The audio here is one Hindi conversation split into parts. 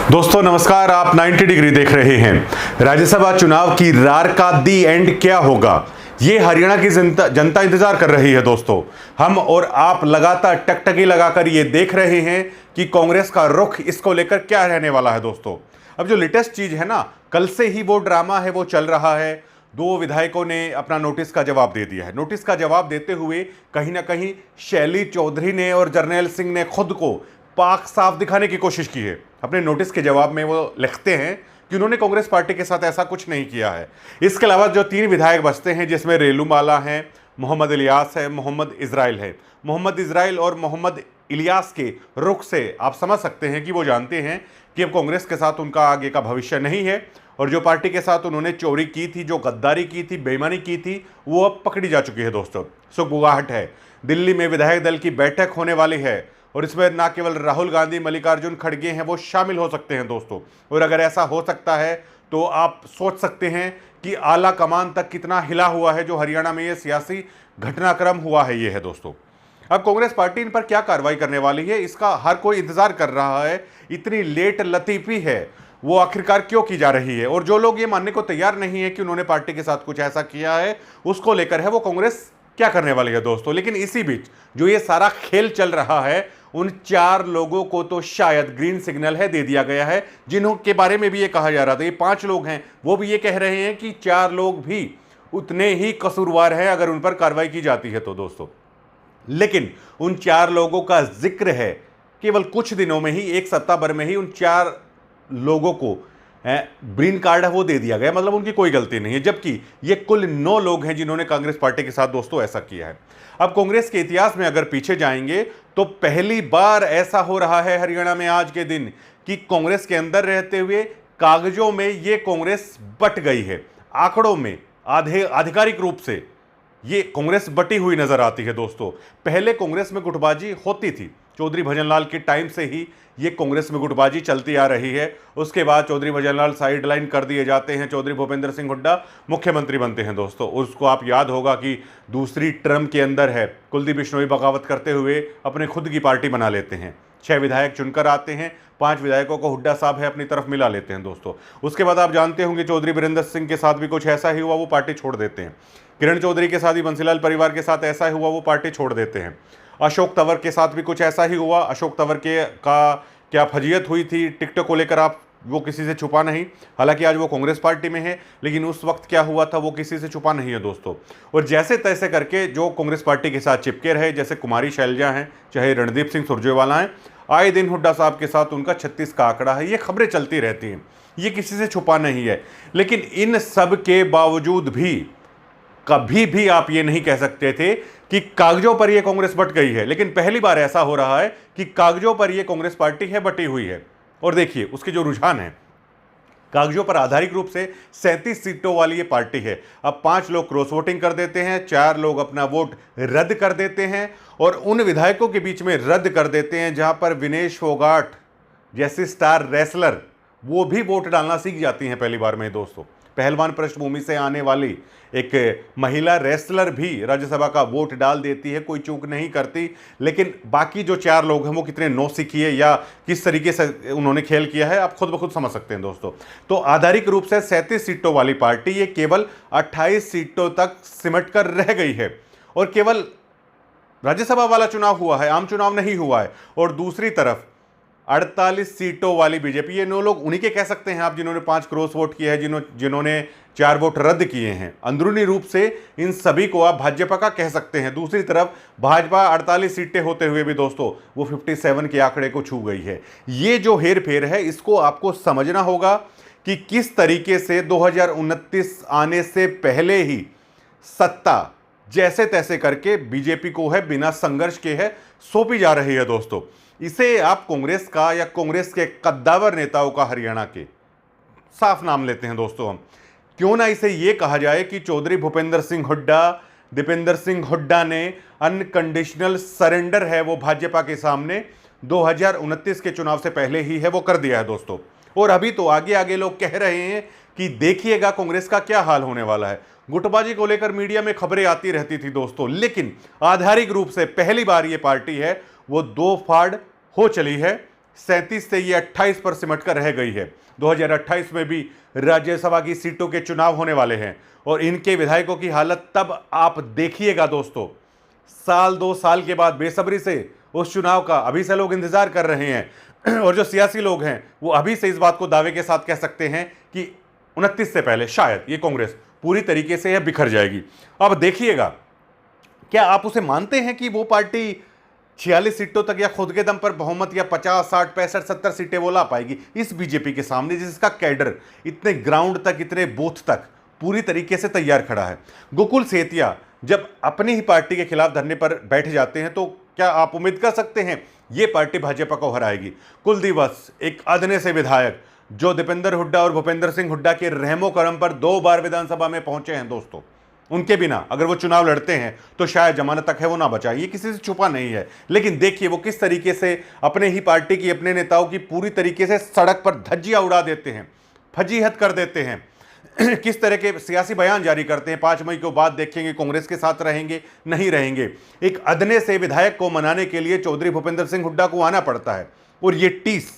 दोस्तों नमस्कार, आप 90 डिग्री देख रहे हैं। राज्यसभा चुनाव की रार का दी एंड क्या होगा, ये हरियाणा की जनता इंतजार कर रही है। दोस्तों हम और आप लगातार टकटकी लगाकर ये देख रहे हैं कि कांग्रेस का रुख इसको लेकर क्या रहने वाला है। दोस्तों अब जो लेटेस्ट चीज है ना, कल से ही वो ड्रामा है वो चल रहा है। दो विधायकों ने अपना नोटिस का जवाब दे दिया है। नोटिस का जवाब देते हुए कहीं ना कहीं शैली चौधरी ने और जर्नैल सिंह ने खुद को पाक साफ दिखाने की कोशिश की है। अपने नोटिस के जवाब में वो लिखते हैं कि उन्होंने कांग्रेस पार्टी के साथ ऐसा कुछ नहीं किया है। इसके अलावा जो तीन विधायक बचते हैं, जिसमें रेलूमाला है, मोहम्मद इलियास है, मोहम्मद इजराइल है। मोहम्मद इजराइल और मोहम्मद इलियास के रुख से आप समझ सकते हैं कि वो जानते हैं कि अब कांग्रेस के साथ उनका आगे का भविष्य नहीं है और जो पार्टी के साथ उन्होंने चोरी की थी, जो गद्दारी की थी, बेईमानी की थी, वो अब पकड़ी जा चुकी है। दोस्तों सुगबुगाहट है। दिल्ली में विधायक दल की बैठक होने वाली है और इसमें ना केवल राहुल गांधी, मल्लिकार्जुन खड़गे हैं, वो शामिल हो सकते हैं। दोस्तों और अगर ऐसा हो सकता है तो आप सोच सकते हैं कि आला कमान तक कितना हिला हुआ है जो हरियाणा में ये सियासी घटनाक्रम हुआ है। ये है दोस्तों, अब कांग्रेस पार्टी इन पर क्या कार्रवाई करने वाली है, इसका हर कोई इंतजार कर रहा है। इतनी लेट लतीफी है वो आखिरकार क्यों की जा रही है, और जो लोग ये मानने को तैयार नहीं है कि उन्होंने पार्टी के साथ कुछ ऐसा किया है, उसको लेकर है वो कांग्रेस क्या करने वाली है। दोस्तों लेकिन इसी बीच जो ये सारा खेल चल रहा है, उन चार लोगों को तो शायद ग्रीन सिग्नल है दे दिया गया है, जिन्हों के बारे में भी ये कहा जा रहा था। ये पांच लोग हैं, वो भी ये कह रहे हैं कि चार लोग भी उतने ही कसूरवार हैं अगर उन पर कार्रवाई की जाती है तो। दोस्तों लेकिन उन चार लोगों का जिक्र है केवल कुछ दिनों में ही, एक सप्ताह भर में ही उन चार लोगों को ग्रीन कार्ड है वो दे दिया गया, मतलब उनकी कोई गलती नहीं है। जबकि ये कुल 9 लोग हैं जिन्होंने कांग्रेस पार्टी के साथ दोस्तों ऐसा किया है। अब कांग्रेस के इतिहास में अगर पीछे जाएंगे तो पहली बार ऐसा हो रहा है हरियाणा में आज के दिन कि कांग्रेस के अंदर रहते हुए कागजों में ये कांग्रेस बट गई है। आंकड़ों में आधिकारिक रूप से ये कांग्रेस बटी हुई नजर आती है। दोस्तों पहले कांग्रेस में गुटबाजी होती थी, चौधरी भजनलाल के टाइम से ही ये कांग्रेस में गुटबाजी चलती आ रही है। उसके बाद चौधरी भजनलाल साइडलाइन कर दिए जाते हैं, चौधरी भूपेंद्र सिंह हुड्डा मुख्यमंत्री बनते हैं। दोस्तों उसको आप याद होगा कि दूसरी टर्म के अंदर है कुलदीप बिश्नोई बगावत करते हुए अपने खुद की पार्टी बना लेते हैं, 6 विधायक चुनकर आते हैं, 5 विधायकों को हुड्डा साहब है अपनी तरफ मिला लेते हैं। दोस्तों उसके बाद आप जानते होंगे चौधरी बीरेंद्र सिंह के साथ भी कुछ ऐसा ही हुआ, वो पार्टी छोड़ देते हैं। किरण चौधरी के साथ ही, बंसीलाल परिवार के साथ ऐसा ही हुआ, वो पार्टी छोड़ देते हैं। अशोक तंवर के साथ भी कुछ ऐसा ही हुआ। अशोक तंवर के का क्या फजीयत हुई थी टिकटॉक को लेकर, आप वो किसी से छुपा नहीं। हालांकि आज वो कांग्रेस पार्टी में है, लेकिन उस वक्त क्या हुआ था वो किसी से छुपा नहीं है। दोस्तों और जैसे तैसे करके जो कांग्रेस पार्टी के साथ चिपके रहे, जैसे कुमारी शैलजा हैं, चाहे रणदीप सिंह सुरजेवाला हैं, आए दिन हुड्डा साहब के साथ उनका 36 का आंकड़ा है। ये खबरें चलती रहती हैं, ये किसी से छुपा नहीं है। लेकिन इन सब के बावजूद भी कभी भी आप ये नहीं कह सकते थे कि कागजों पर ये कांग्रेस बट गई है। लेकिन पहली बार ऐसा हो रहा है कि कागजों पर ये कांग्रेस पार्टी है बटी हुई है। और देखिए उसके जो रुझान है, कागजों पर आधारिक रूप से 37 सीटों वाली ये पार्टी है। अब 5 लोग क्रॉस वोटिंग कर देते हैं, 4 लोग अपना वोट रद्द कर देते हैं और उन विधायकों के बीच में रद्द कर देते हैं जहां पर विनेश फोगाट जैसी स्टार रेसलर वो भी वोट डालना सीख जाती हैं पहली बार में। दोस्तों पहलवान पृष्ठभूमि से आने वाली एक महिला रेसलर भी राज्यसभा का वोट डाल देती है, कोई चूक नहीं करती। लेकिन बाकी जो 4 लोग हैं वो कितने नौसिखी है या किस तरीके से उन्होंने खेल किया है, आप खुद ब खुद समझ सकते हैं। दोस्तों तो आधारिक रूप से 37 सीटों वाली पार्टी ये केवल 28 सीटों तक सिमट कर रह गई है और केवल राज्यसभा वाला चुनाव हुआ है, आम चुनाव नहीं हुआ है। और दूसरी तरफ 48 सीटों वाली बीजेपी, ये 9 लोग उन्हीं के कह सकते हैं आप जिन्होंने 5 क्रॉस वोट किए हैं, जिन्होंने 4 वोट रद्द किए हैं। अंदरूनी रूप से इन सभी को आप भाजपा का कह सकते हैं। दूसरी तरफ भाजपा 48 सीटें होते हुए भी दोस्तों वो 57 के आंकड़े को छू गई है। ये जो हेर फेर है इसको आपको समझना होगा कि किस तरीके से 2029 आने से पहले ही सत्ता जैसे तैसे करके बीजेपी को है बिना संघर्ष के है सौंपी जा रही है। दोस्तों इसे आप कांग्रेस का या कांग्रेस के कद्दावर नेताओं का हरियाणा के साफ नाम लेते हैं। दोस्तों हम क्यों ना इसे ये कहा जाए कि चौधरी भूपेंद्र सिंह हुड्डा, दीपेंद्र सिंह हुड्डा ने अनकंडीशनल सरेंडर है वो भाजपा के सामने 2029 के चुनाव से पहले ही है वो कर दिया है। दोस्तों और अभी तो आगे आगे लोग कह रहे हैं कि देखिएगा कांग्रेस का क्या हाल होने वाला है। गुटबाजी को लेकर मीडिया में खबरें आती रहती थी दोस्तों, लेकिन आधारिक रूप से पहली बार ये पार्टी है वो 2 फाड़ हो चली है 37 से ये 28 पर सिमट कर रह गई है। 2028 में भी राज्यसभा की सीटों के चुनाव होने वाले हैं और इनके विधायकों की हालत तब आप देखिएगा दोस्तों। साल 2 साल के बाद बेसब्री से उस चुनाव का अभी से लोग इंतजार कर रहे हैं और जो सियासी लोग हैं वो अभी से इस बात को दावे के साथ कह सकते हैं कि 29 से पहले शायद ये कांग्रेस पूरी तरीके से बिखर जाएगी। अब देखिएगा, क्या आप उसे मानते हैं कि वो पार्टी 46 सीटों तक या खुद के दम पर बहुमत या 50, 60, 65, 70 सीटें वो ला पाएगी इस बीजेपी के सामने, जिसका कैडर इतने ग्राउंड तक, इतने बूथ तक पूरी तरीके से तैयार खड़ा है। गोकुल सेहतिया जब अपनी ही पार्टी के खिलाफ धरने पर बैठ जाते हैं तो क्या आप उम्मीद कर सकते हैं ये पार्टी भाजपा को हराएगी? कुलदीप वत्स, एक अदने से विधायक जो दीपेंद्र हुड्डा और भूपेंद्र सिंह हुड्डा के रहमो करम पर 2 बार विधानसभा में पहुंचे हैं दोस्तों, उनके बिना अगर वो चुनाव लड़ते हैं तो शायद जमानत तक है वो ना बचाए, ये किसी से छुपा नहीं है। लेकिन देखिए वो किस तरीके से अपने ही पार्टी की, अपने नेताओं की पूरी तरीके से सड़क पर धज्जियां उड़ा देते हैं, फजीहत कर देते हैं, किस तरह के सियासी बयान जारी करते हैं। 5 मई के बाद देखेंगे कांग्रेस के साथ रहेंगे, नहीं रहेंगे। एक अदने से विधायक को मनाने के लिए चौधरी भूपेंद्र सिंह हुड्डा को आना पड़ता है और ये टीस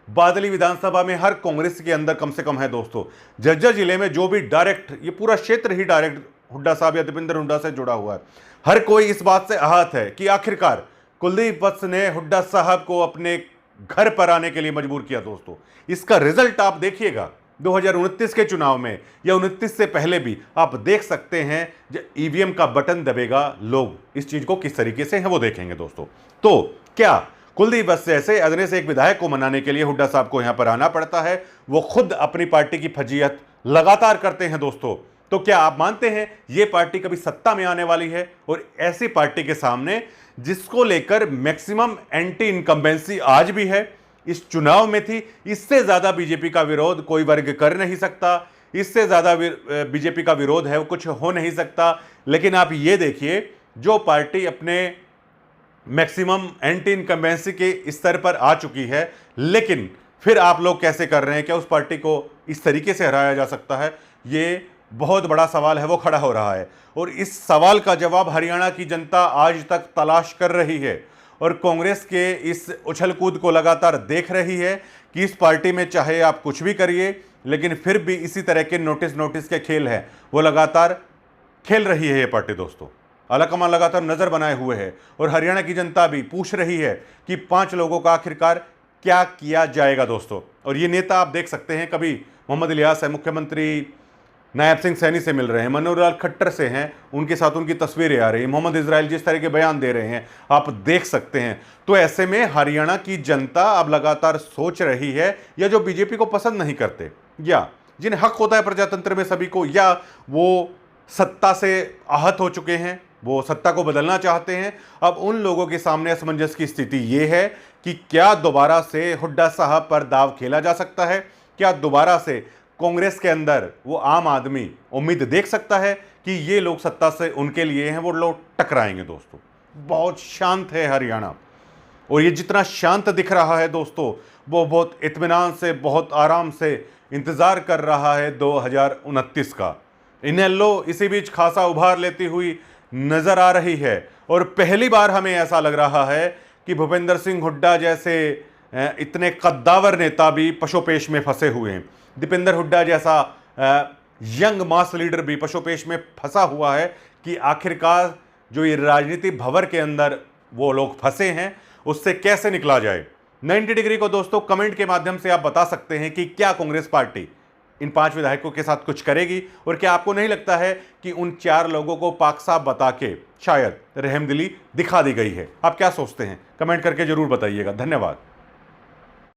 बादली विधानसभा में हर कांग्रेस के अंदर कम से कम है दोस्तों। झज्जर जिले में जो भी डायरेक्ट, ये पूरा क्षेत्र ही डायरेक्ट हुड्डा साहब या दीपेंद्र हुड्डा से जुड़ा हुआ है। हर कोई इस बात से आहत है कि आखिरकार कुलदीप वत्स ने हुड्डा साहब को अपने घर पर आने के लिए मजबूर किया दोस्तों। इसका रिजल्ट आप देखिएगा 2029 के चुनाव में या 29 से पहले भी आप देख सकते हैं। जब ईवीएम का बटन दबेगा, लोग इस चीज को किस तरीके से है वो देखेंगे दोस्तों। तो क्या कुलदीप वत्स जैसे अदने से एक विधायक को मनाने के लिए हुड्डा साहब को यहां पर आना पड़ता है? वो खुद अपनी पार्टी की फजीहत लगातार करते हैं दोस्तों। तो क्या आप मानते हैं ये पार्टी कभी सत्ता में आने वाली है? और ऐसी पार्टी के सामने जिसको लेकर मैक्सिमम एंटी इनकम्बेंसी आज भी है, इस चुनाव में थी, इससे ज्यादा बीजेपी का विरोध कोई वर्ग कर नहीं सकता, इससे ज्यादा बीजेपी का विरोध है वो कुछ हो नहीं सकता। लेकिन आप ये देखिए, जो पार्टी अपने मैक्सिमम एंटी इनकम्बेंसी के स्तर पर आ चुकी है, लेकिन फिर आप लोग कैसे कर रहे हैं? क्या उस पार्टी को इस तरीके से हराया जा सकता है? ये बहुत बड़ा सवाल है, वो खड़ा हो रहा है और इस सवाल का जवाब हरियाणा की जनता आज तक तलाश कर रही है और कांग्रेस के इस उछल कूद को लगातार देख रही है कि इस पार्टी में चाहे आप कुछ भी करिए, लेकिन फिर भी इसी तरह के नोटिस के खेल हैं वो लगातार खेल रही है ये पार्टी दोस्तों। आलाकमान लगातार नजर बनाए हुए है और हरियाणा की जनता भी पूछ रही है कि 5 लोगों का आखिरकार क्या किया जाएगा दोस्तों। और ये नेता आप देख सकते हैं, कभी मोहम्मद इलियास है, मुख्यमंत्री नायब सिंह सैनी से मिल रहे हैं, मनोहर लाल खट्टर से हैं, उनके साथ उनकी तस्वीरें आ रही हैं, मोहम्मद इजराइल जिस तरह के बयान दे रहे हैं आप देख सकते हैं। तो ऐसे में हरियाणा की जनता अब लगातार सोच रही है, या जो बीजेपी को पसंद नहीं करते या जिन्हें हक होता है प्रजातंत्र में सभी को, या वो सत्ता से आहत हो चुके हैं, वो सत्ता को बदलना चाहते हैं, अब उन लोगों के सामने असमंजस की स्थिति ये है कि क्या दोबारा से हुड्डा साहब पर दाव खेला जा सकता है? क्या दोबारा से कांग्रेस के अंदर वो आम आदमी उम्मीद देख सकता है कि ये लोग सत्ता से उनके लिए हैं, वो लोग टकराएंगे दोस्तों? बहुत शांत है हरियाणा और ये जितना शांत दिख रहा है दोस्तों, वो बहुत इत्मीनान से, बहुत आराम से इंतजार कर रहा है 2029 का। इनेलो इसी बीच खासा उभार लेती हुई नजर आ रही है और पहली बार हमें ऐसा लग रहा है कि भूपेंद्र सिंह हुड्डा जैसे इतने कद्दावर नेता भी पशुपेश में फंसे हुए हैं। दीपेंद्र हुड्डा जैसा यंग मास लीडर भी पशुपेश में फंसा हुआ है कि आखिरकार जो ये राजनीति भंवर के अंदर वो लोग फंसे हैं उससे कैसे निकला जाए। 90 डिग्री को दोस्तों कमेंट के माध्यम से आप बता सकते हैं कि क्या कांग्रेस पार्टी इन 5 विधायकों के साथ कुछ करेगी, और क्या आपको नहीं लगता है कि उन 4 लोगों को पाक साफ बता के शायद रहमदिली दिखा दी गई है? आप क्या सोचते हैं? कमेंट करके जरूर बताइएगा। धन्यवाद।